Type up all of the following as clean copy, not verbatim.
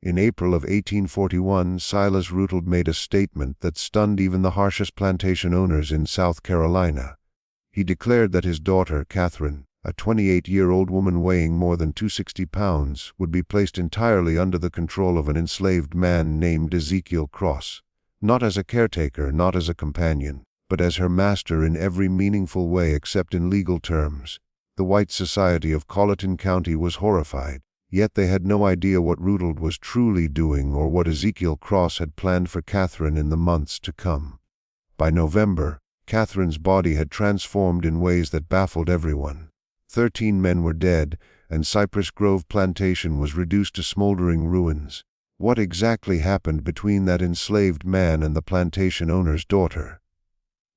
In April of 1841, Silas Rutald made a statement that stunned even the harshest plantation owners in South Carolina. He declared that his daughter, Catherine, a 28-year-old woman weighing more than 260 pounds, would be placed entirely under the control of an enslaved man named Ezekiel Cross, not as a caretaker, not as a companion, but as her master in every meaningful way except in legal terms. The white society of Colleton County was horrified, yet they had no idea what Rutald was truly doing or what Ezekiel Cross had planned for Catherine in the months to come. By November, Catherine's body had transformed in ways that baffled everyone. 13 men were dead, and Cypress Grove Plantation was reduced to smoldering ruins. What exactly happened between that enslaved man and the plantation owner's daughter?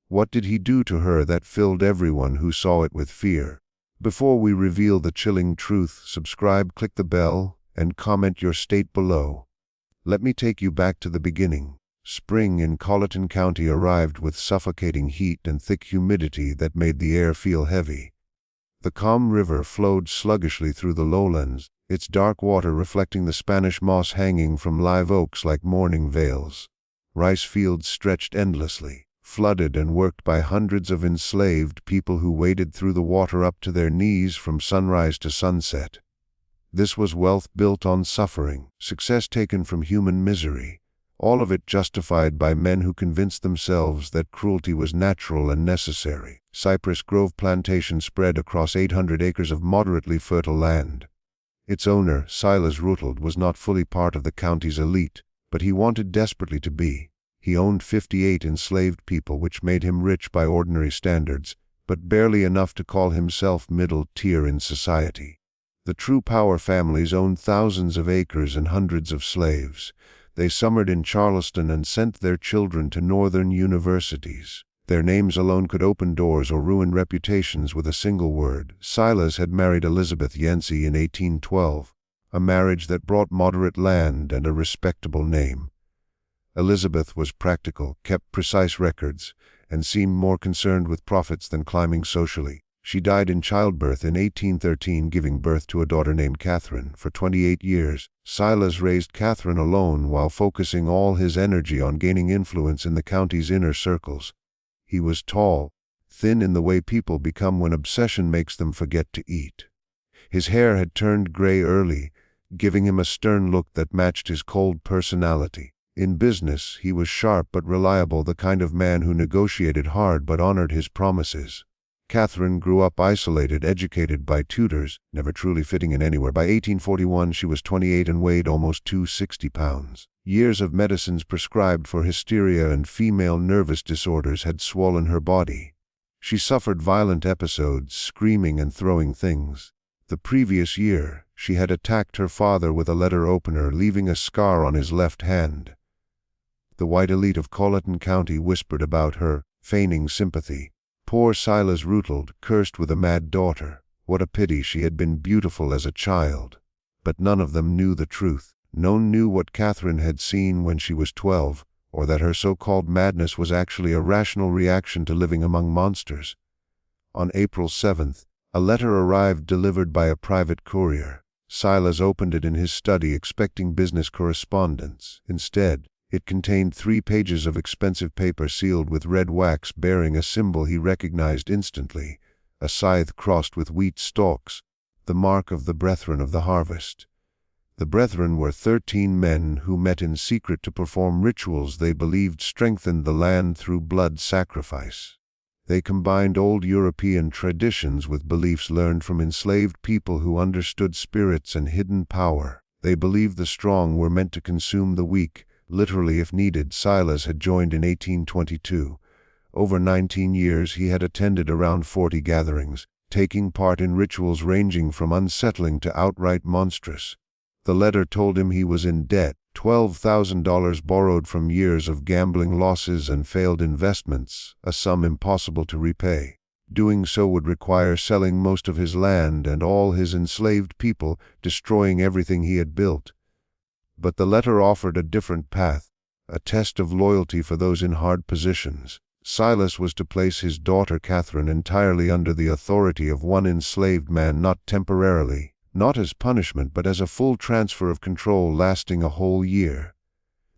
What did he do to her that filled everyone who saw it with fear? Before we reveal the chilling truth, subscribe, click the bell, and comment your state below. Let me take you back to the beginning. Spring in Colleton County arrived with suffocating heat and thick humidity that made the air feel heavy. The calm river flowed sluggishly through the lowlands, its dark water reflecting the Spanish moss hanging from live oaks like mourning veils. Rice fields stretched endlessly, flooded and worked by hundreds of enslaved people who waded through the water up to their knees from sunrise to sunset. This was wealth built on suffering, success taken from human misery, all of it justified by men who convinced themselves that cruelty was natural and necessary. Cypress Grove Plantation spread across 800 acres of moderately fertile land. Its owner, Silas Rutald, was not fully part of the county's elite, but he wanted desperately to be. He owned 58 enslaved people, which made him rich by ordinary standards, but barely enough to call himself middle tier in society. The true power families owned thousands of acres and hundreds of slaves. They summered in Charleston and sent their children to northern universities. Their names alone could open doors or ruin reputations with a single word. Silas had married Elizabeth Yancey in 1812, a marriage that brought moderate land and a respectable name. Elizabeth was practical, kept precise records, and seemed more concerned with profits than climbing socially. She died in childbirth in 1813, giving birth to a daughter named Catherine. For 28 years, Silas raised Catherine alone while focusing all his energy on gaining influence in the county's inner circles. He was tall, thin in the way people become when obsession makes them forget to eat. His hair had turned gray early, giving him a stern look that matched his cold personality. In business, he was sharp but reliable, the kind of man who negotiated hard but honored his promises. Catherine grew up isolated, educated by tutors, never truly fitting in anywhere. By 1841, she was 28 and weighed almost 260 pounds. Years of medicines prescribed for hysteria and female nervous disorders had swollen her body. She suffered violent episodes, screaming and throwing things. The previous year, she had attacked her father with a letter opener, leaving a scar on his left hand. The white elite of Colleton County whispered about her, feigning sympathy. Poor Silas Rutald, cursed with a mad daughter. What a pity, she had been beautiful as a child. But none of them knew the truth. None knew what Catherine had seen when she was 12, or that her so-called madness was actually a rational reaction to living among monsters. On April 7th, a letter arrived delivered by a private courier. Silas opened it in his study expecting business correspondence. Instead, it contained 3 pages of expensive paper sealed with red wax bearing a symbol he recognized instantly, a scythe crossed with wheat stalks, the mark of the Brethren of the Harvest. The Brethren were 13 men who met in secret to perform rituals they believed strengthened the land through blood sacrifice. They combined old European traditions with beliefs learned from enslaved people who understood spirits and hidden power. They believed the strong were meant to consume the weak, literally if needed. Silas had joined in 1822. Over 19 years he had attended around 40 gatherings, taking part in rituals ranging from unsettling to outright monstrous. The letter told him he was in debt, $12,000 borrowed from years of gambling losses and failed investments, a sum impossible to repay. Doing so would require selling most of his land and all his enslaved people, destroying everything he had built. But the letter offered a different path, a test of loyalty for those in hard positions. Silas was to place his daughter Catherine entirely under the authority of one enslaved man, not temporarily, not as punishment but as a full transfer of control lasting a whole year.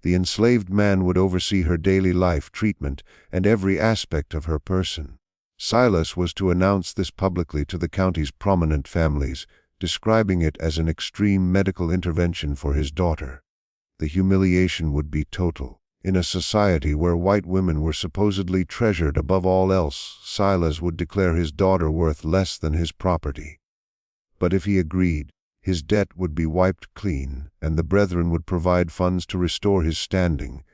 The enslaved man would oversee her daily life, treatment, and every aspect of her person. Silas was to announce this publicly to the county's prominent families, describing it as an extreme medical intervention for his daughter. The humiliation would be total. In a society where white women were supposedly treasured above all else, Silas would declare his daughter worth less than his property. But if he agreed, his debt would be wiped clean, and the brethren would provide funds to restore his standing.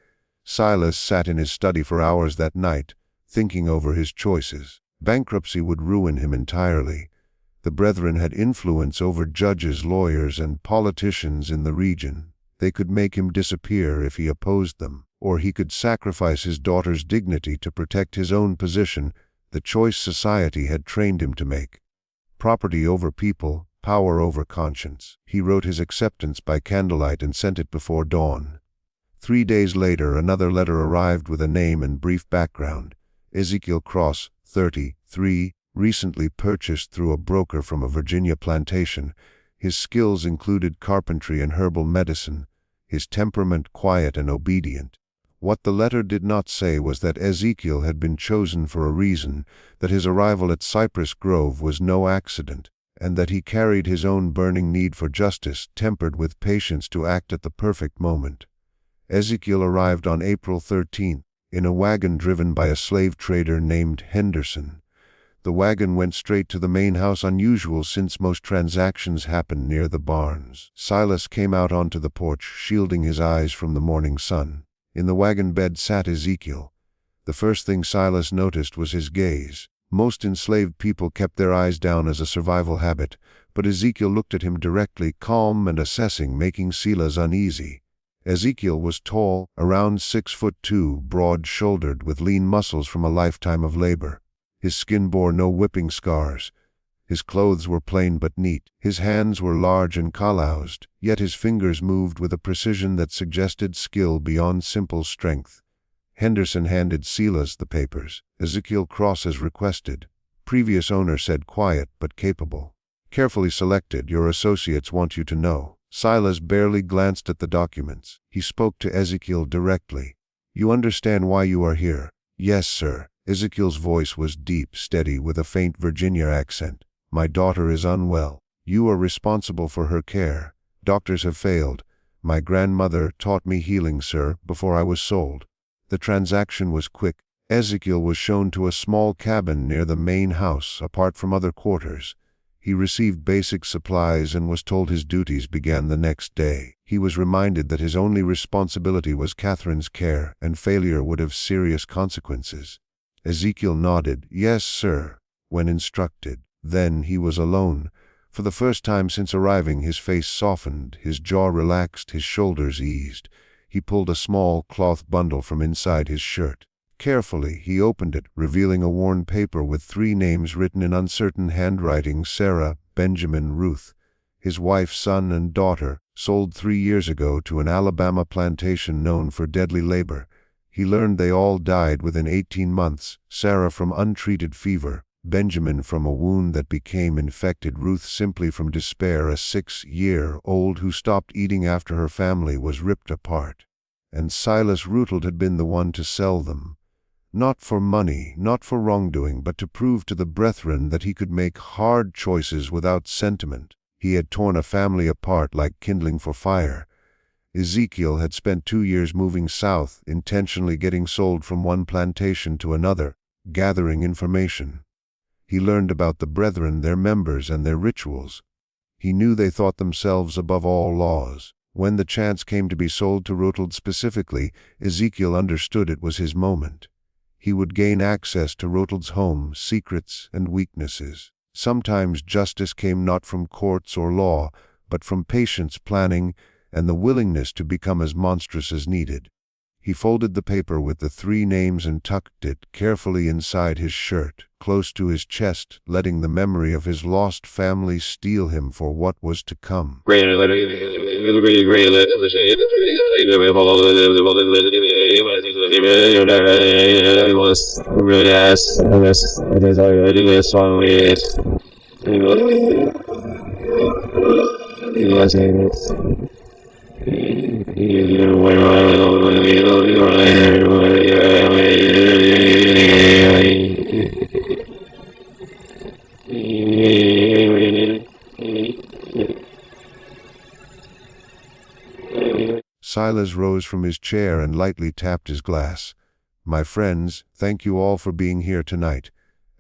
Silas sat in his study for hours that night, thinking over his choices. Bankruptcy would ruin him entirely. The brethren had influence over judges, lawyers, and politicians in the region. They could make him disappear if he opposed them, or he could sacrifice his daughter's dignity to protect his own position, the choice society had trained him to make. Property over people, power over conscience. He wrote his acceptance by candlelight and sent it before dawn. 3 days later, another letter arrived with a name and brief background. Ezekiel Cross, 33, recently purchased through a broker from a Virginia plantation. His skills included carpentry and herbal medicine. His temperament quiet and obedient. What the letter did not say was that Ezekiel had been chosen for a reason, that his arrival at Cypress Grove was no accident, and that he carried his own burning need for justice, tempered with patience to act at the perfect moment. Ezekiel arrived on April 13th, in a wagon driven by a slave trader named Henderson. The wagon went straight to the main house, unusual since most transactions happened near the barns. Silas came out onto the porch, shielding his eyes from the morning sun. In the wagon bed sat Ezekiel. The first thing Silas noticed was his gaze. Most enslaved people kept their eyes down as a survival habit, but Ezekiel looked at him directly, calm and assessing, making Silas uneasy. Ezekiel was tall, around 6'2", broad-shouldered, with lean muscles from a lifetime of labor. His skin bore no whipping scars. His clothes were plain but neat. His hands were large and calloused, yet his fingers moved with a precision that suggested skill beyond simple strength. Henderson handed Silas the papers. Ezekiel Cross as requested. Previous owner said quiet but capable. Carefully selected, your associates want you to know. Silas barely glanced at the documents. He spoke to Ezekiel directly. You understand why you are here? Yes, sir. Ezekiel's voice was deep, steady, with a faint Virginia accent. My daughter is unwell. You are responsible for her care. Doctors have failed. My grandmother taught me healing, sir, before I was sold. The transaction was quick. Ezekiel was shown to a small cabin near the main house, apart from other quarters. He received basic supplies and was told his duties began the next day. He was reminded that his only responsibility was Catherine's care, and failure would have serious consequences. Ezekiel nodded, yes, sir, when instructed. Then he was alone. For the first time since arriving, his face softened, his jaw relaxed, his shoulders eased. He pulled a small cloth bundle from inside his shirt. Carefully, he opened it, revealing a worn paper with 3 names written in uncertain handwriting: Sarah, Benjamin, Ruth. His wife, son, and daughter, sold 3 years ago to an Alabama plantation known for deadly labor. He learned they all died within 18 months, Sarah from untreated fever, Benjamin from a wound that became infected, Ruth simply from despair. A 6-year-old who stopped eating after her family was ripped apart. And Silas Rutald had been the one to sell them. Not for money, not for wrongdoing, but to prove to the brethren that he could make hard choices without sentiment. He had torn a family apart like kindling for fire. Ezekiel had spent 2 years moving south, intentionally getting sold from one plantation to another, gathering information. He learned about the brethren, their members, and their rituals. He knew they thought themselves above all laws. When the chance came to be sold to Rutald specifically, Ezekiel understood it was his moment. He would gain access to Rutald's home, secrets, and weaknesses. Sometimes justice came not from courts or law, but from patience, planning, and the willingness to become as monstrous as needed. He folded the paper with the 3 names and tucked it carefully inside his shirt, close to his chest, letting the memory of his lost family steel him for what was to come. Silas rose from his chair and lightly tapped his glass. My friends, thank you all for being here tonight.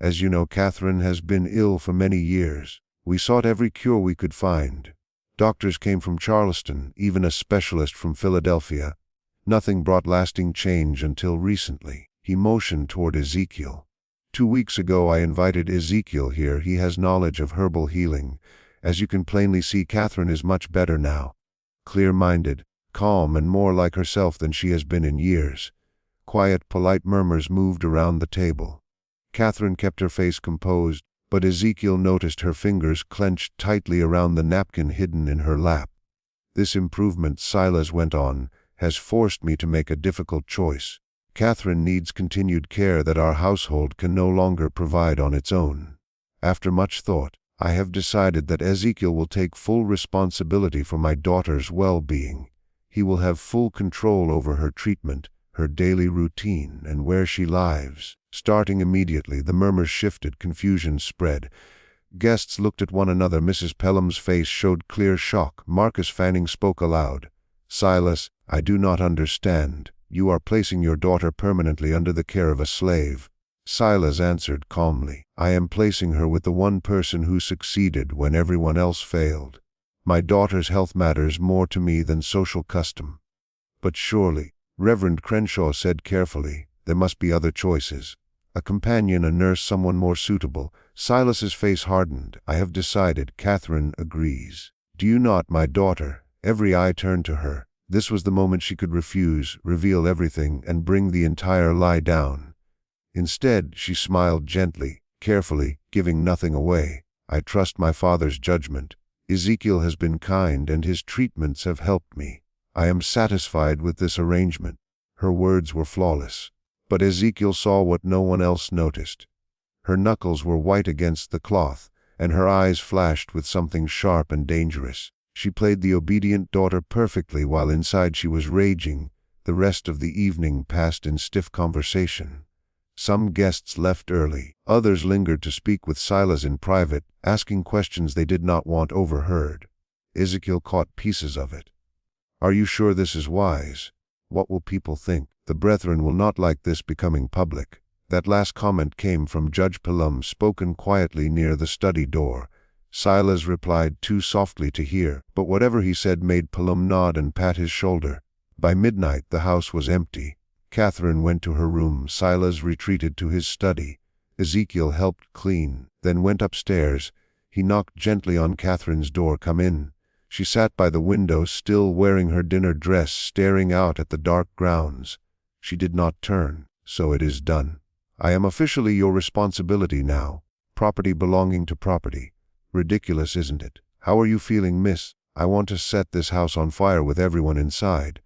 As you know, Catherine has been ill for many years. We sought every cure we could find. Doctors came from Charleston, even a specialist from Philadelphia. Nothing brought lasting change until recently. He motioned toward Ezekiel. 2 weeks ago I invited Ezekiel here. He has knowledge of herbal healing. As you can plainly see, Catherine is much better now. Clear-minded, calm, and more like herself than she has been in years. Quiet, polite murmurs moved around the table. Catherine kept her face composed, but Ezekiel noticed her fingers clenched tightly around the napkin hidden in her lap. This improvement, Silas went on, has forced me to make a difficult choice. Catherine needs continued care that our household can no longer provide on its own. After much thought, I have decided that Ezekiel will take full responsibility for my daughter's well-being. He will have full control over her treatment, her daily routine, and where she lives. Starting immediately, the murmurs shifted, confusion spread. Guests looked at one another. Mrs. Pelham's face showed clear shock. Marcus Fanning spoke aloud. Silas, I do not understand. You are placing your daughter permanently under the care of a slave. Silas answered calmly. I am placing her with the one person who succeeded when everyone else failed. My daughter's health matters more to me than social custom. But surely, Reverend Crenshaw said carefully, there must be other choices. A companion, a nurse, someone more suitable. Silas's face hardened. I have decided. Catherine agrees. Do you not, my daughter? Every eye turned to her. This was the moment she could refuse, reveal everything, and bring the entire lie down. Instead, she smiled gently, carefully, giving nothing away. I trust my father's judgment. Ezekiel has been kind, and his treatments have helped me. I am satisfied with this arrangement. Her words were flawless. But Ezekiel saw what no one else noticed. Her knuckles were white against the cloth, and her eyes flashed with something sharp and dangerous. She played the obedient daughter perfectly while inside she was raging. The rest of the evening passed in stiff conversation. Some guests left early. Others lingered to speak with Silas in private, asking questions they did not want overheard. Ezekiel caught pieces of it. Are you sure this is wise? What will people think? The brethren will not like this becoming public. That last comment came from Judge Pelham, spoken quietly near the study door. Silas replied too softly to hear, but whatever he said made Pelham nod and pat his shoulder. By midnight the house was empty. Catherine went to her room. Silas retreated to his study. Ezekiel helped clean, then went upstairs. He knocked gently on Catherine's door. Come in. She sat by the window, still wearing her dinner dress, staring out at the dark grounds. She did not turn. So it is done. I am officially your responsibility now. Property belonging to property. Ridiculous, isn't it? How are you feeling, miss? I want to set this house on fire with everyone inside.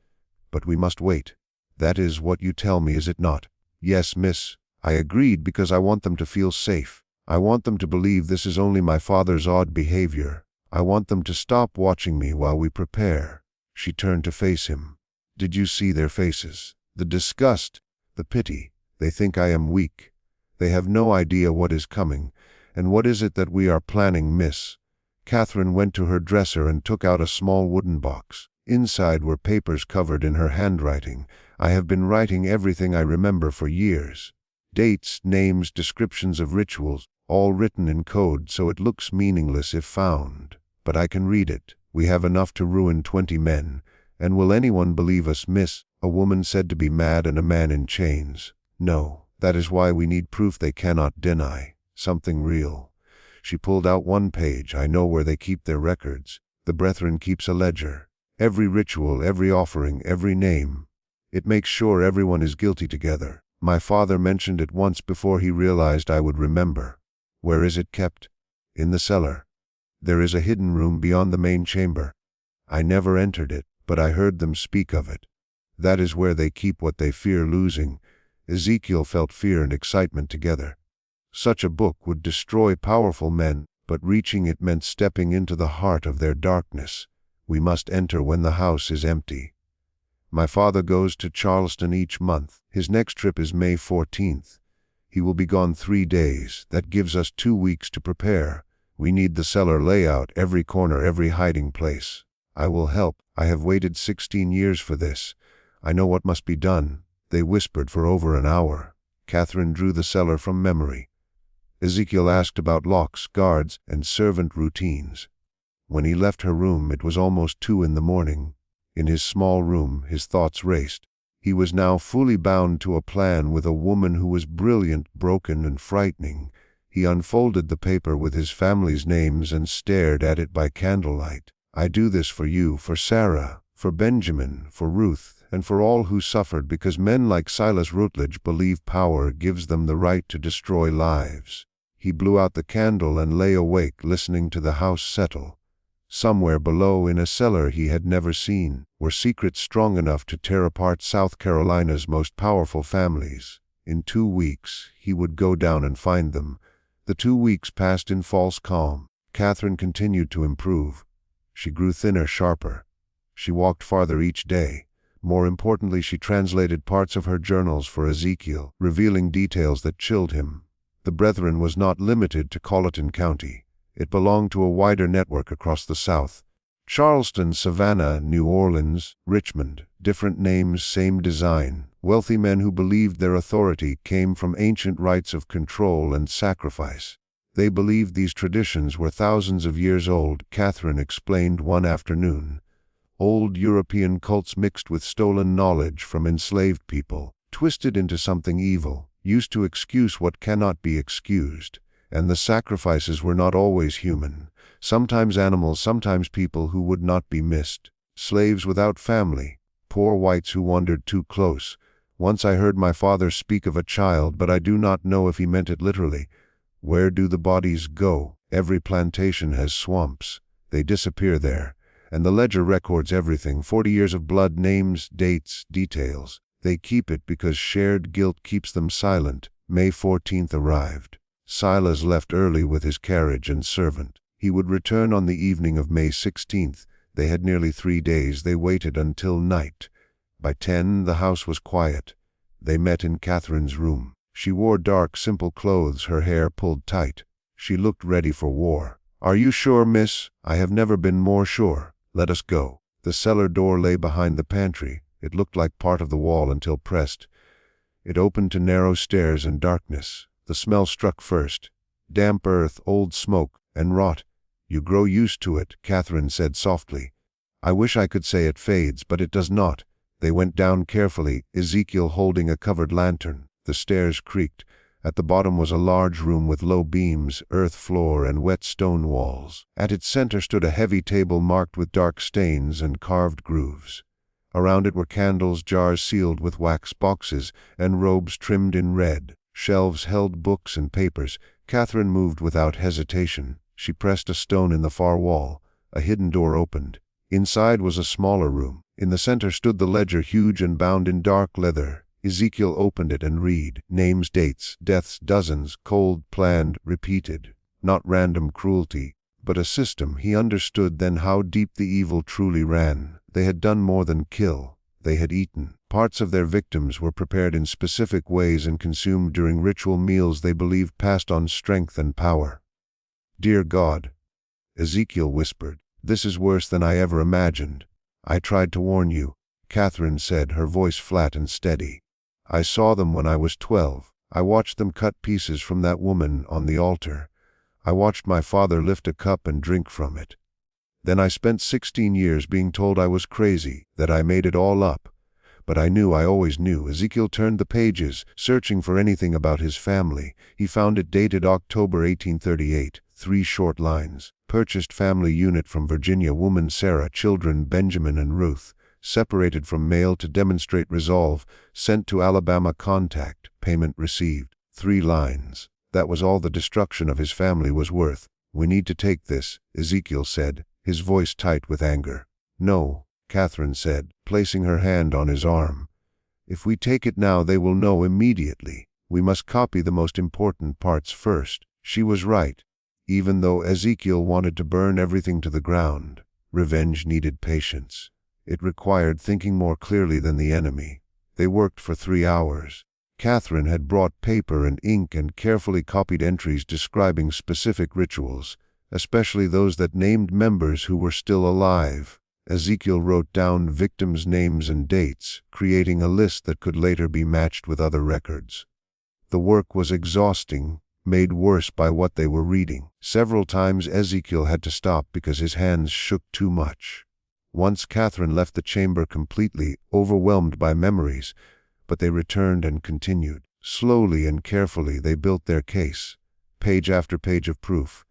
But we must wait. That is what you tell me, is it not? Yes, miss. I agreed because I want them to feel safe. I want them to believe this is only my father's odd behavior. I want them to stop watching me while we prepare. She turned to face him. Did you see their faces? The disgust, the pity. They think I am weak. They have no idea what is coming. And what is it that we are planning, miss? Catherine went to her dresser and took out a small wooden box. Inside were papers covered in her handwriting. I have been writing everything I remember for years. Dates, names, descriptions of rituals, all written in code so it looks meaningless if found. But I can read it. We have enough to ruin 20 men. And will anyone believe us, miss? A woman said to be mad and a man in chains. No, that is why we need proof they cannot deny. Something real. She pulled out one page. I know where they keep their records. The brethren keeps a ledger. Every ritual, every offering, every name. It makes sure everyone is guilty together. My father mentioned it once before he realized I would remember. Where is it kept? In the cellar. There is a hidden room beyond the main chamber. I never entered it, but I heard them speak of it. That is where they keep what they fear losing. Ezekiel felt fear and excitement together. Such a book would destroy powerful men, but reaching it meant stepping into the heart of their darkness. We must enter when the house is empty. My father goes to Charleston each month. His next trip is May 14th. He will be gone 3 days. That gives us 2 weeks to prepare. We need the cellar layout, every corner, every hiding place. I will help. I have waited 16 years for this. I know what must be done. They whispered for over an hour. Catherine drew the cellar from memory. Ezekiel asked about locks, guards, and servant routines. When he left her room, it was almost 2 in the morning. In his small room, his thoughts raced. He was now fully bound to a plan with a woman who was brilliant, broken, and frightening. He unfolded the paper with his family's names and stared at it by candlelight. I do this for you, for Sarah, for Benjamin, for Ruth, and for all who suffered because men like Silas Rutledge believe power gives them the right to destroy lives. He blew out the candle and lay awake listening to the house settle. Somewhere below, in a cellar he had never seen, were secrets strong enough to tear apart South Carolina's most powerful families. In 2 weeks, he would go down and find them. The 2 weeks passed in false calm. Catherine continued to improve. She grew thinner, sharper. She walked farther each day. More importantly, she translated parts of her journals for Ezekiel, revealing details that chilled him. The Brethren was not limited to Colleton County. It belonged to a wider network across the South. Charleston, Savannah, New Orleans, Richmond, different names, same design. Wealthy men who believed their authority came from ancient rites of control and sacrifice. They believed these traditions were thousands of years old, Catherine explained one afternoon. Old European cults mixed with stolen knowledge from enslaved people, twisted into something evil, used to excuse what cannot be excused. And the sacrifices were not always human. Sometimes animals, sometimes people who would not be missed. Slaves without family, poor whites who wandered too close. Once I heard my father speak of a child, but I do not know if he meant it literally. Where do the bodies go? Every plantation has swamps. They disappear there. And the ledger records everything, 40 years of blood, names, dates, details. They keep it because shared guilt keeps them silent. May 14th arrived. Silas left early with his carriage and servant. He would return on the evening of May 16th. They had nearly 3 days. They waited until night. By 10, the house was quiet. They met in Catherine's room. She wore dark, simple clothes, her hair pulled tight. She looked ready for war. "Are you sure, miss?" "I have never been more sure. Let us go." The cellar door lay behind the pantry. It looked like part of the wall until pressed. It opened to narrow stairs and darkness. The smell struck first. Damp earth, old smoke, and rot. "You grow used to it," Catherine said softly. "I wish I could say it fades, but it does not." They went down carefully, Ezekiel holding a covered lantern. The stairs creaked. At the bottom was a large room with low beams, earth floor, and wet stone walls. At its center stood a heavy table marked with dark stains and carved grooves. Around it were candles, jars sealed with wax, boxes, and robes trimmed in red. Shelves held books and papers. Catherine moved without hesitation. She pressed a stone in the far wall. A hidden door opened. Inside was a smaller room. In the center stood the ledger, huge and bound in dark leather. Ezekiel opened it and read. Names, dates, deaths, dozens, cold, planned, repeated. Not random cruelty, but a system. He understood then how deep the evil truly ran. They had done more than kill. They had eaten. Parts of their victims were prepared in specific ways and consumed during ritual meals they believed passed on strength and power. "Dear God," Ezekiel whispered, "this is worse than I ever imagined. I tried to warn you," Catherine said, her voice flat and steady. "I saw them when I was 12. I watched them cut pieces from that woman on the altar. I watched my father lift a cup and drink from it. Then I spent 16 years being told I was crazy, that I made it all up. But I knew, I always knew." Ezekiel turned the pages, searching for anything about his family. He found it dated October 1838, 3 short lines. "Purchased family unit from Virginia, woman Sarah, children Benjamin and Ruth. Separated from male to demonstrate resolve, sent to Alabama, contact, payment received." 3 lines. That was all the destruction of his family was worth. "We need to take this," Ezekiel said, his voice tight with anger. "No," Catherine said, placing her hand on his arm. "If we take it now, they will know immediately. We must copy the most important parts first." She was right. Even though Ezekiel wanted to burn everything to the ground, revenge needed patience. It required thinking more clearly than the enemy. They worked for 3 hours. Catherine had brought paper and ink and carefully copied entries describing specific rituals, especially those that named members who were still alive. Ezekiel wrote down victims' names and dates, creating a list that could later be matched with other records. The work was exhausting, made worse by what they were reading. Several times Ezekiel had to stop because his hands shook too much. Once Catherine left the chamber completely, overwhelmed by memories, but they returned and continued. Slowly and carefully they built their case, page after page of proof.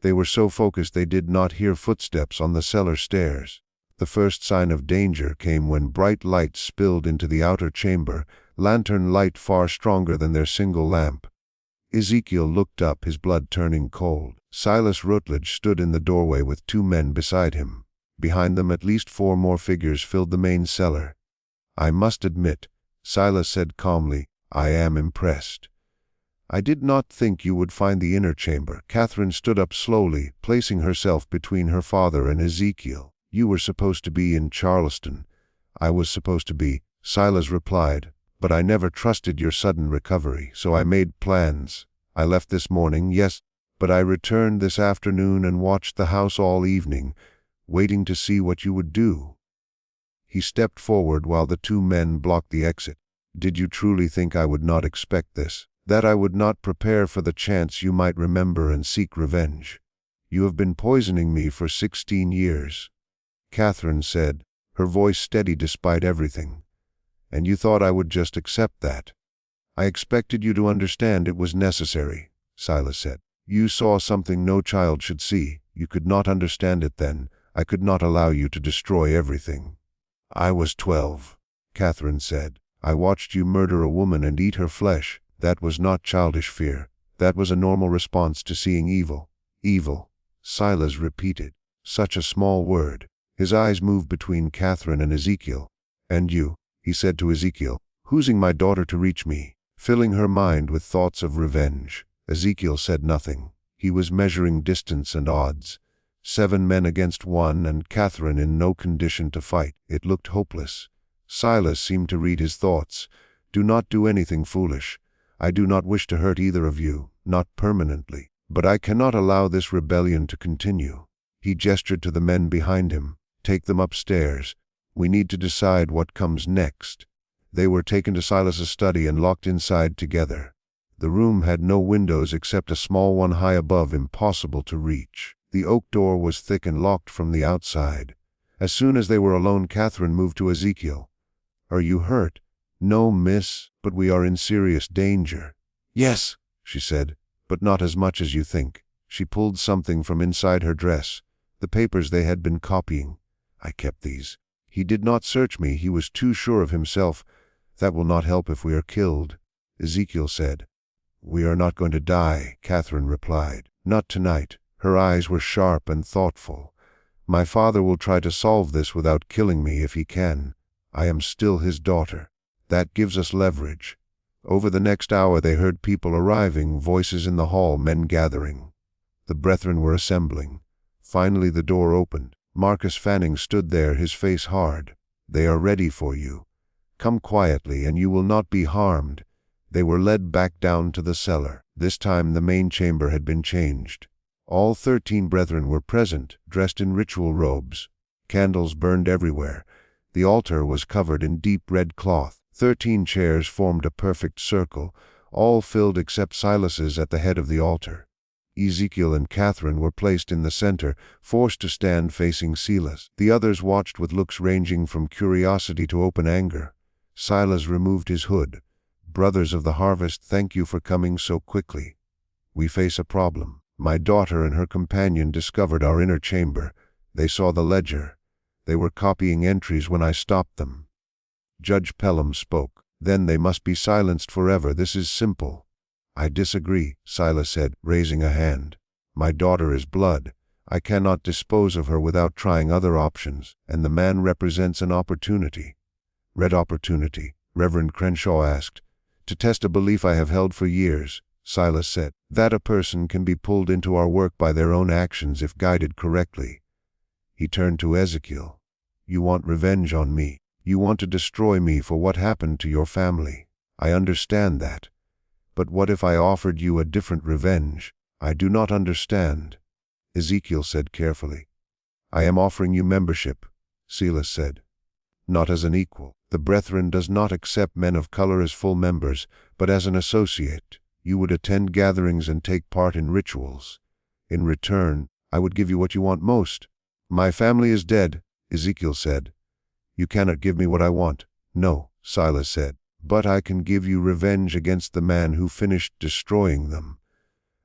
They were so focused they did not hear footsteps on the cellar stairs. The first sign of danger came when bright light spilled into the outer chamber, lantern light far stronger than their single lamp. Ezekiel looked up, his blood turning cold. Silas Rutledge stood in the doorway with 2 men beside him. Behind them at least 4 more figures filled the main cellar. "I must admit," Silas said calmly, "I am impressed. I did not think you would find the inner chamber." Catherine stood up slowly, placing herself between her father and Ezekiel. "You were supposed to be in Charleston." "I was supposed to be," Silas replied, "but I never trusted your sudden recovery, so I made plans. I left this morning, yes, but I returned this afternoon and watched the house all evening, waiting to see what you would do." He stepped forward while the 2 men blocked the exit. "Did you truly think I would not expect this? That I would not prepare for the chance you might remember and seek revenge? You have been poisoning me for 16 years. Catherine said, her voice steady despite everything. "And you thought I would just accept that?" "I expected you to understand it was necessary," Silas said. "You saw something no child should see. You could not understand it then. I could not allow you to destroy everything." "I was 12, Catherine said. "I watched you murder a woman and eat her flesh. That was not childish fear. That was a normal response to seeing evil." "Evil," Silas repeated. Such a small word. His eyes moved between Catherine and Ezekiel. "And you," he said to Ezekiel, "using my daughter to reach me, filling her mind with thoughts of revenge." Ezekiel said nothing. He was measuring distance and odds. 7 men against 1 and Catherine in no condition to fight. It looked hopeless. Silas seemed to read his thoughts. "Do not do anything foolish. I do not wish to hurt either of you, not permanently. But I cannot allow this rebellion to continue." He gestured to the men behind him. "Take them upstairs. We need to decide what comes next." They were taken to Silas's study and locked inside together. The room had no windows except a small one high above, impossible to reach. The oak door was thick and locked from the outside. As soon as they were alone, Catherine moved to Ezekiel. "Are you hurt?" "No, miss, but we are in serious danger." "Yes," she said, "but not as much as you think." She pulled something from inside her dress, the papers they had been copying. "I kept these. He did not search me. He was too sure of himself. That will not help if we are killed," Ezekiel said. "We are not going to die," Catherine replied. "Not tonight." Her eyes were sharp and thoughtful. "My father will try to solve this without killing me if he can. I am still his daughter. That gives us leverage." Over the next hour they heard people arriving, voices in the hall, men gathering. The brethren were assembling. Finally the door opened. Marcus Fanning stood there, his face hard. "They are ready for you. Come quietly, and you will not be harmed." They were led back down to the cellar. This time the main chamber had been changed. All 13 brethren were present, dressed in ritual robes. Candles burned everywhere. The altar was covered in deep red cloth. 13 chairs formed a perfect circle, all filled except Silas's at the head of the altar. Ezekiel and Catherine were placed in the center, forced to stand facing Silas. The others watched with looks ranging from curiosity to open anger. Silas removed his hood. "Brothers of the harvest, thank you for coming so quickly. We face a problem. My daughter and her companion discovered our inner chamber. They saw the ledger. They were copying entries when I stopped them." Judge Pelham spoke. "Then they must be silenced forever. This is simple." "I disagree," Silas said, raising a hand. "My daughter is blood. I cannot dispose of her without trying other options, and the man represents an opportunity." "Red opportunity?" Reverend Crenshaw asked. "To test a belief I have held for years," Silas said, "that a person can be pulled into our work by their own actions if guided correctly." He turned to Ezekiel. "You want revenge on me. You want to destroy me for what happened to your family. I understand that. But what if I offered you a different revenge? I do not understand." Ezekiel said carefully, "I am offering you membership," Silas said. "Not as an equal. The Brethren does not accept men of color as full members, but as an associate. You would attend gatherings and take part in rituals. In return, I would give you what you want most." "My family is dead," Ezekiel said. "You cannot give me what I want." "No," Silas said, "but I can give you revenge against the man who finished destroying them.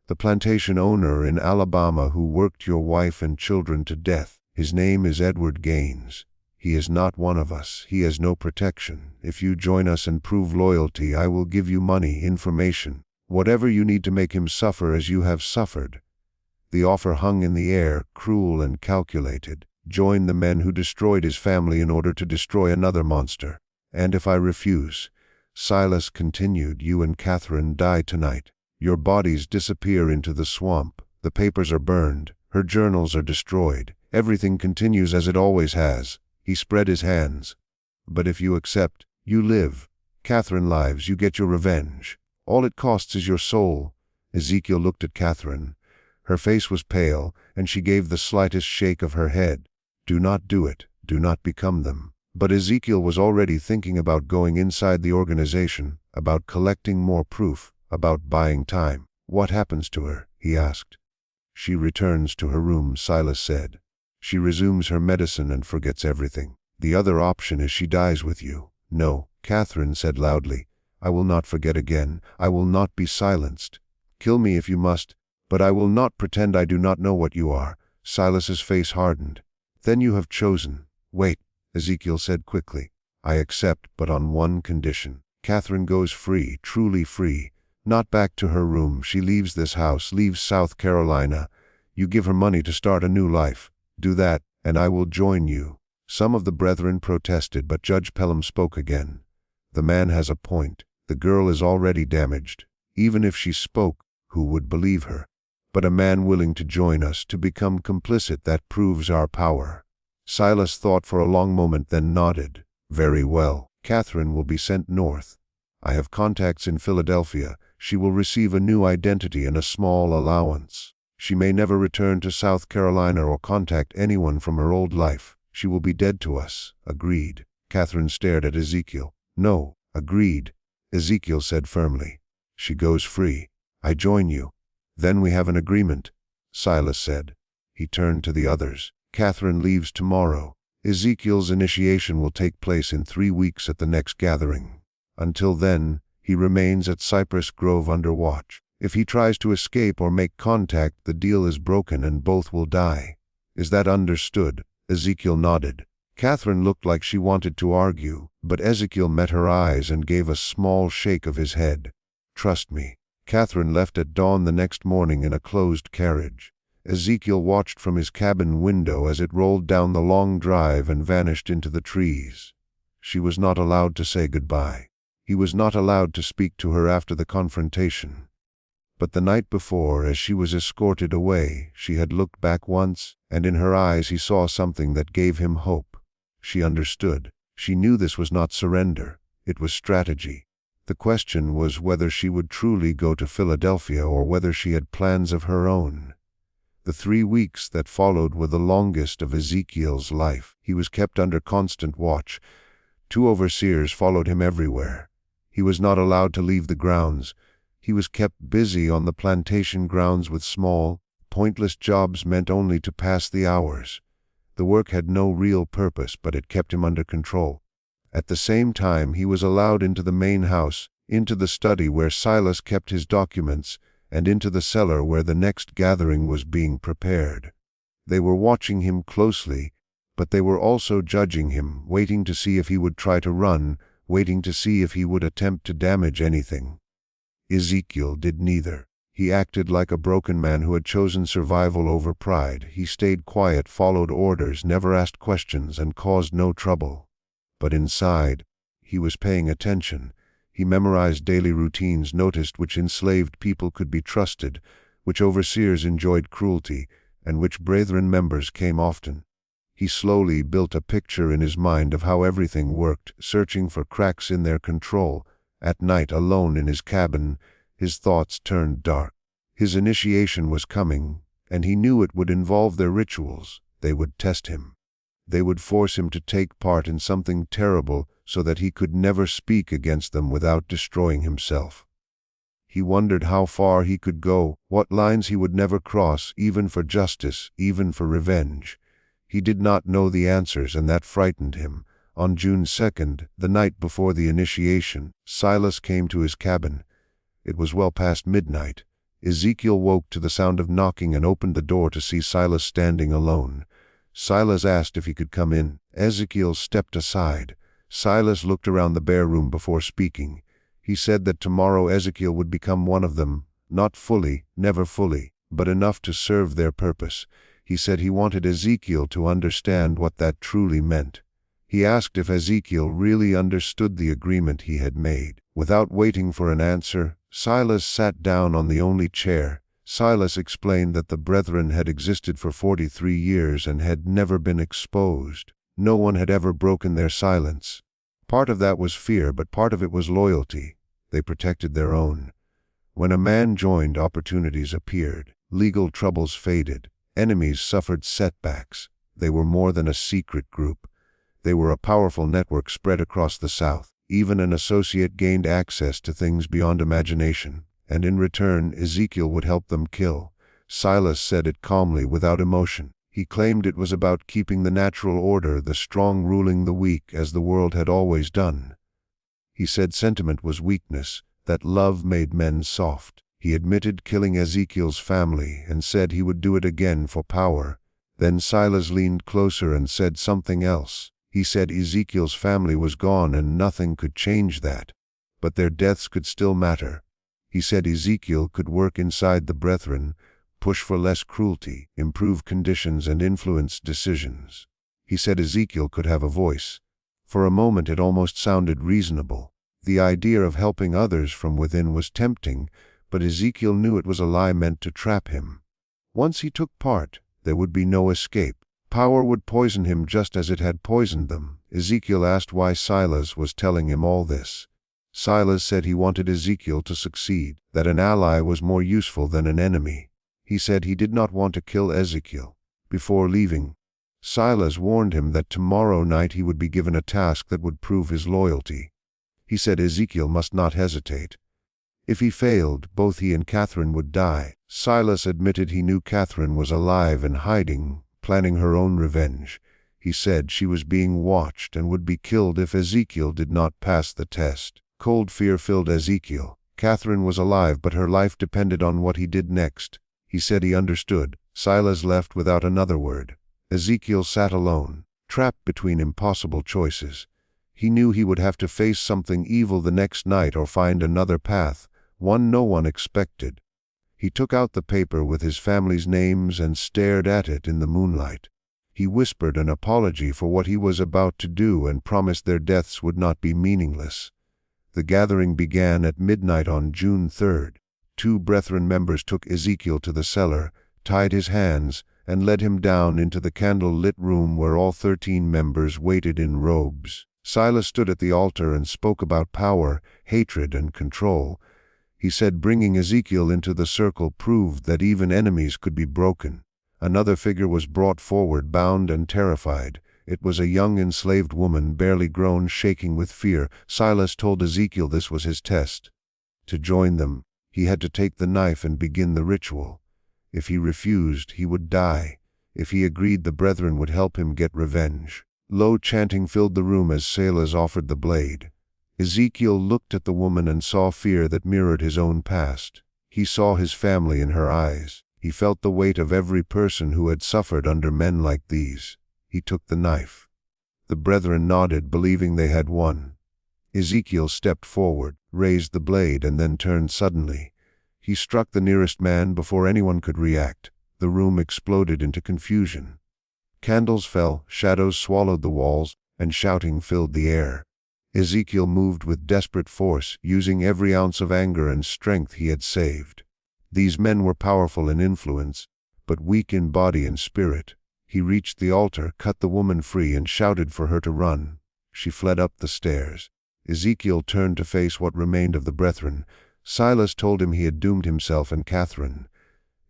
The plantation owner in Alabama who worked your wife and children to death. His name is Edward Gaines. He is not one of us. He has no protection. If you join us and prove loyalty, I will give you money, information, whatever you need to make him suffer as you have suffered." The offer hung in the air, cruel and calculated. Join the men who destroyed his family in order to destroy another monster. "And if I refuse," Silas continued, "you and Catherine die tonight. Your bodies disappear into the swamp. The papers are burned. Her journals are destroyed. Everything continues as it always has." He spread his hands. "But if you accept, you live. Catherine lives, you get your revenge. All it costs is your soul." Ezekiel looked at Catherine. Her face was pale, and she gave the slightest shake of her head. "Do not do it. Do not become them." But Ezekiel was already thinking about going inside the organization, about collecting more proof, about buying time. "What happens to her?" he asked. "She returns to her room," Silas said. "She resumes her medicine and forgets everything. The other option is she dies with you." "No," Catherine said loudly. "I will not forget again. I will not be silenced. Kill me if you must, but I will not pretend I do not know what you are." Silas's face hardened. "Then you have chosen." "Wait," Ezekiel said quickly. "I accept, but on one condition. Catherine goes free, truly free. Not back to her room. She leaves this house, leaves South Carolina. You give her money to start a new life. Do that, and I will join you." Some of the brethren protested, but Judge Pelham spoke again. "The man has a point. The girl is already damaged. Even if she spoke, who would believe her? But a man willing to join us, to become complicit, that proves our power." Silas thought for a long moment, then nodded. "Very well. Catherine will be sent north. I have contacts in Philadelphia. She will receive a new identity and a small allowance. She may never return to South Carolina or contact anyone from her old life. She will be dead to us." "Agreed." Catherine stared at Ezekiel. "No, agreed," Ezekiel said firmly. "She goes free. I join you. Then we have an agreement," Silas said. He turned to the others. "Catherine leaves tomorrow. Ezekiel's initiation will take place in 3 weeks at the next gathering. Until then, he remains at Cypress Grove under watch. If he tries to escape or make contact, the deal is broken and both will die. Is that understood?" Ezekiel nodded. Catherine looked like she wanted to argue, but Ezekiel met her eyes and gave a small shake of his head. "Trust me." Catherine left at dawn the next morning in a closed carriage. Ezekiel watched from his cabin window as it rolled down the long drive and vanished into the trees. She was not allowed to say goodbye. He was not allowed to speak to her after the confrontation. But the night before, as she was escorted away, she had looked back once, and in her eyes he saw something that gave him hope. She understood. She knew this was not surrender. It was strategy. The question was whether she would truly go to Philadelphia or whether she had plans of her own. The 3 weeks that followed were the longest of Ezekiel's life. He was kept under constant watch. 2 overseers followed him everywhere. He was not allowed to leave the grounds. He was kept busy on the plantation grounds with small, pointless jobs meant only to pass the hours. The work had no real purpose, but it kept him under control. At the same time, he was allowed into the main house, into the study where Silas kept his documents, and into the cellar where the next gathering was being prepared. They were watching him closely, but they were also judging him, waiting to see if he would try to run, waiting to see if he would attempt to damage anything. Ezekiel did neither. He acted like a broken man who had chosen survival over pride. He stayed quiet, followed orders, never asked questions, and caused no trouble. But inside, he was paying attention. He memorized daily routines, noticed which enslaved people could be trusted, which overseers enjoyed cruelty, and which brethren members came often. He slowly built a picture in his mind of how everything worked, searching for cracks in their control. At night, alone in his cabin, his thoughts turned dark. His initiation was coming, and he knew it would involve their rituals. They would test him. They would force him to take part in something terrible so that he could never speak against them without destroying himself. He wondered how far he could go, what lines he would never cross, even for justice, even for revenge. He did not know the answers, and that frightened him. On June 2nd, the night before the initiation, Silas came to his cabin. It was well past midnight. Ezekiel woke to the sound of knocking and opened the door to see Silas standing alone. Silas asked if he could come in. Ezekiel stepped aside. Silas looked around the bare room before speaking. He said that tomorrow Ezekiel would become one of them, not fully, never fully, but enough to serve their purpose. He said he wanted Ezekiel to understand what that truly meant. He asked if Ezekiel really understood the agreement he had made. Without waiting for an answer, Silas sat down on the only chair. Silas explained that the brethren had existed for 43 years and had never been exposed. No one had ever broken their silence. Part of that was fear, but part of it was loyalty. They protected their own. When a man joined, opportunities appeared. Legal troubles faded. Enemies suffered setbacks. They were more than a secret group. They were a powerful network spread across the South. Even an associate gained access to things beyond imagination, and in return Ezekiel would help them kill. Silas said it calmly, without emotion. He claimed it was about keeping the natural order, the strong ruling the weak, as the world had always done. He said sentiment was weakness, that love made men soft. He admitted killing Ezekiel's family and said he would do it again for power. Then Silas leaned closer and said something else. He said Ezekiel's family was gone and nothing could change that, but their deaths could still matter. He said Ezekiel could work inside the brethren, push for less cruelty, improve conditions, and influence decisions. He said Ezekiel could have a voice. For a moment it almost sounded reasonable. The idea of helping others from within was tempting, but Ezekiel knew it was a lie meant to trap him. Once he took part, there would be no escape. Power would poison him just as it had poisoned them. Ezekiel asked why Silas was telling him all this. Silas said he wanted Ezekiel to succeed, that an ally was more useful than an enemy. He said he did not want to kill Ezekiel. Before leaving, Silas warned him that tomorrow night he would be given a task that would prove his loyalty. He said Ezekiel must not hesitate. If he failed, both he and Catherine would die. Silas admitted he knew Catherine was alive and hiding, planning her own revenge. He said she was being watched and would be killed if Ezekiel did not pass the test. Cold fear filled Ezekiel. Catherine was alive, but her life depended on what he did next. He said he understood. Silas left without another word. Ezekiel sat alone, trapped between impossible choices. He knew he would have to face something evil the next night or find another path, one no one expected. He took out the paper with his family's names and stared at it in the moonlight. He whispered an apology for what he was about to do and promised their deaths would not be meaningless. The gathering began at midnight on June 3rd. 2 brethren members took Ezekiel to the cellar, tied his hands, and led him down into the candle-lit room where all 13 members waited in robes. Silas stood at the altar and spoke about power, hatred, and control. He said bringing Ezekiel into the circle proved that even enemies could be broken. Another figure was brought forward, bound and terrified. It was a young enslaved woman, barely grown, shaking with fear. Silas told Ezekiel this was his test. To join them, he had to take the knife and begin the ritual. If he refused, he would die. If he agreed, the brethren would help him get revenge. Low chanting filled the room as Silas offered the blade. Ezekiel looked at the woman and saw fear that mirrored his own past. He saw his family in her eyes. He felt the weight of every person who had suffered under men like these. He took the knife. The brethren nodded, believing they had won. Ezekiel stepped forward, raised the blade, and then turned suddenly. He struck the nearest man before anyone could react. The room exploded into confusion. Candles fell, shadows swallowed the walls, and shouting filled the air. Ezekiel moved with desperate force, using every ounce of anger and strength he had saved. These men were powerful in influence, but weak in body and spirit. He reached the altar, cut the woman free, and shouted for her to run. She fled up the stairs. Ezekiel turned to face what remained of the brethren. Silas told him he had doomed himself and Catherine.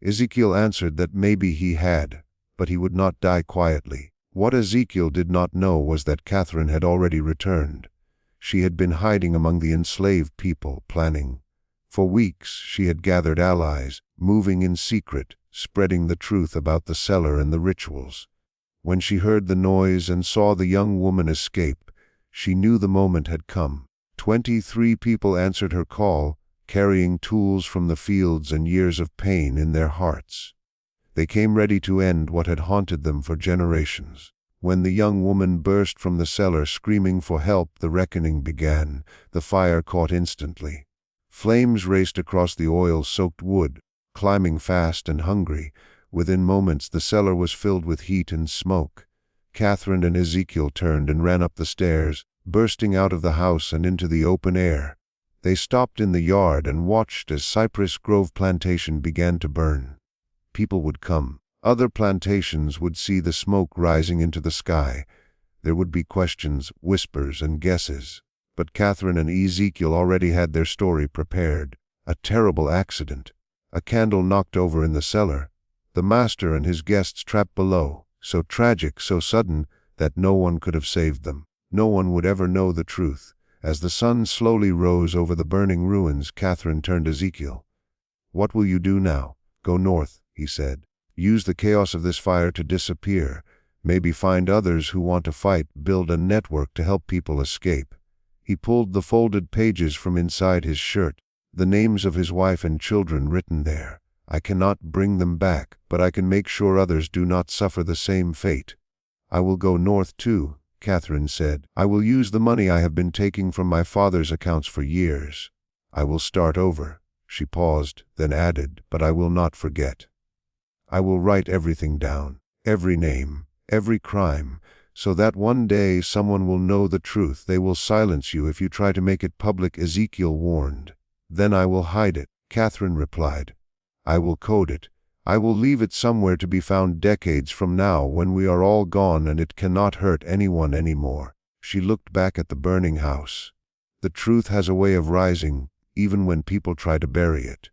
Ezekiel answered that maybe he had, but he would not die quietly. What Ezekiel did not know was that Catherine had already returned. She had been hiding among the enslaved people, planning. For weeks she had gathered allies, moving in secret, spreading the truth about the cellar and the rituals. When she heard the noise and saw the young woman escape, she knew the moment had come. 23 people answered her call, carrying tools from the fields and years of pain in their hearts. They came ready to end what had haunted them for generations. When the young woman burst from the cellar screaming for help, the reckoning began. The fire caught instantly. Flames raced across the oil-soaked wood, climbing fast and hungry. Within moments the cellar was filled with heat and smoke. Catherine and Ezekiel turned and ran up the stairs, bursting out of the house and into the open air. They stopped in the yard and watched as Cypress Grove plantation began to burn. People would come. Other plantations would see the smoke rising into the sky. There would be questions, whispers, and guesses. But Catherine and Ezekiel already had their story prepared. A terrible accident. A candle knocked over in the cellar. The master and his guests trapped below. So tragic, so sudden, that no one could have saved them. No one would ever know the truth. As the sun slowly rose over the burning ruins, Catherine turned to Ezekiel. "What will you do now?" "Go north," he said. "Use the chaos of this fire to disappear. Maybe find others who want to fight, build a network to help people escape." He pulled the folded pages from inside his shirt, the names of his wife and children written there. "I cannot bring them back, but I can make sure others do not suffer the same fate." "I will go north too," Catherine said. "I will use the money I have been taking from my father's accounts for years. I will start over." She paused, then added, "But I will not forget. I will write everything down, every name, every crime, so that one day someone will know the truth. They will silence you if you try to make it public," Ezekiel warned. "Then I will hide it," Catherine replied. "I will code it. I will leave it somewhere to be found decades from now when we are all gone and it cannot hurt anyone anymore." She looked back at the burning house. The truth has a way of rising, even when people try to bury it.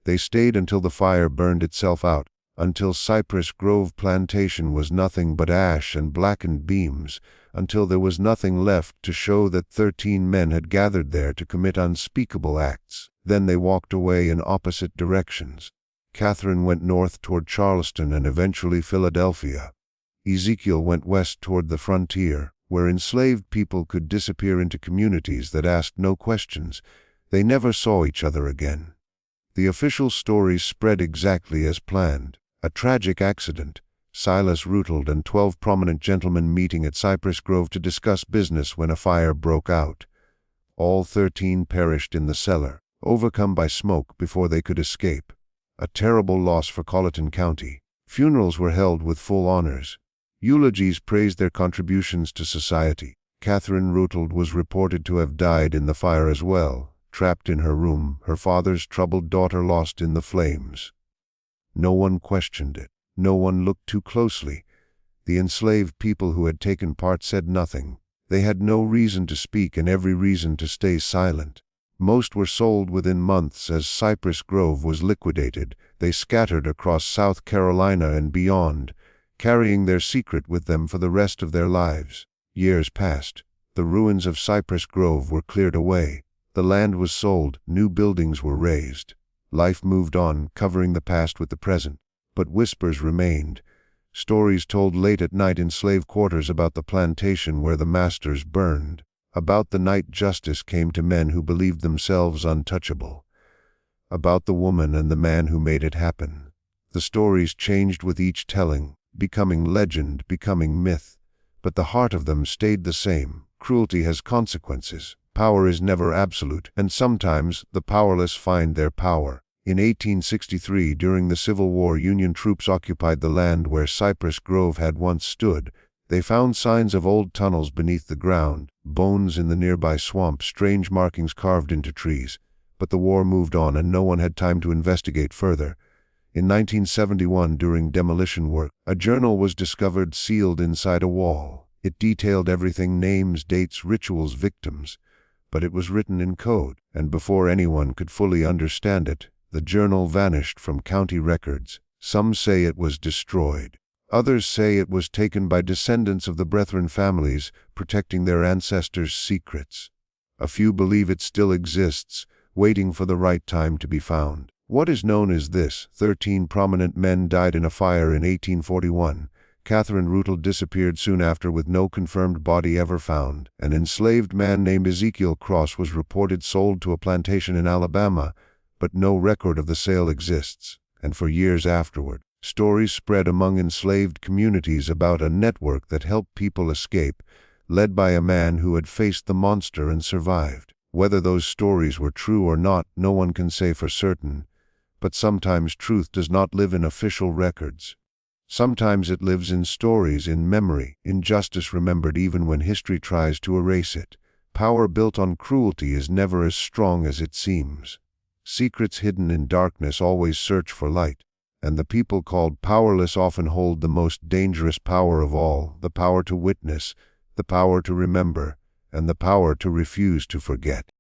They stayed until the fire burned itself out, until Cypress Grove plantation was nothing but ash and blackened beams, until there was nothing left to show that 13 men had gathered there to commit unspeakable acts. Then they walked away in opposite directions. Catherine went north toward Charleston and eventually Philadelphia. Ezekiel went west toward the frontier, where enslaved people could disappear into communities that asked no questions. They never saw each other again. The official story spread exactly as planned. A tragic accident. Silas Rutald and 12 prominent gentlemen meeting at Cypress Grove to discuss business when a fire broke out. All 13 perished in the cellar, overcome by smoke before they could escape. A terrible loss for Colleton County. Funerals were held with full honors. Eulogies praised their contributions to society. Catherine Rutald was reported to have died in the fire as well, trapped in her room, her father's troubled daughter lost in the flames. No one questioned it. No one looked too closely. The enslaved people who had taken part said nothing. They had no reason to speak and every reason to stay silent. Most were sold within months as Cypress Grove was liquidated. They scattered across South Carolina and beyond, carrying their secret with them for the rest of their lives. Years passed. The ruins of Cypress Grove were cleared away. The land was sold. New buildings were raised. Life moved on, covering the past with the present. But whispers remained. Stories told late at night in slave quarters about the plantation where the masters burned. About the night justice came to men who believed themselves untouchable. About the woman and the man who made it happen. The stories changed with each telling, becoming legend, becoming myth. But the heart of them stayed the same. Cruelty has consequences. Power is never absolute, and sometimes the powerless find their power. In 1863, during the Civil War, Union troops occupied the land where Cypress Grove had once stood. They found signs of old tunnels beneath the ground, bones in the nearby swamp, strange markings carved into trees. But the war moved on and no one had time to investigate further. In 1971, during demolition work, a journal was discovered sealed inside a wall. It detailed everything: names, dates, rituals, victims. But it was written in code, and before anyone could fully understand it, the journal vanished from county records. Some say it was destroyed. Others say it was taken by descendants of the Brethren families, protecting their ancestors' secrets. A few believe it still exists, waiting for the right time to be found. What is known is this: 13 prominent men died in a fire in 1841. Catherine Rootle disappeared soon after with no confirmed body ever found. An enslaved man named Ezekiel Cross was reported sold to a plantation in Alabama, but no record of the sale exists. And for years afterward, stories spread among enslaved communities about a network that helped people escape, led by a man who had faced the monster and survived. Whether those stories were true or not, no one can say for certain. But sometimes truth does not live in official records. Sometimes it lives in stories, in memory, in justice remembered even when history tries to erase it. Power built on cruelty is never as strong as it seems. Secrets hidden in darkness always search for light, and the people called powerless often hold the most dangerous power of all: the power to witness, the power to remember, and the power to refuse to forget.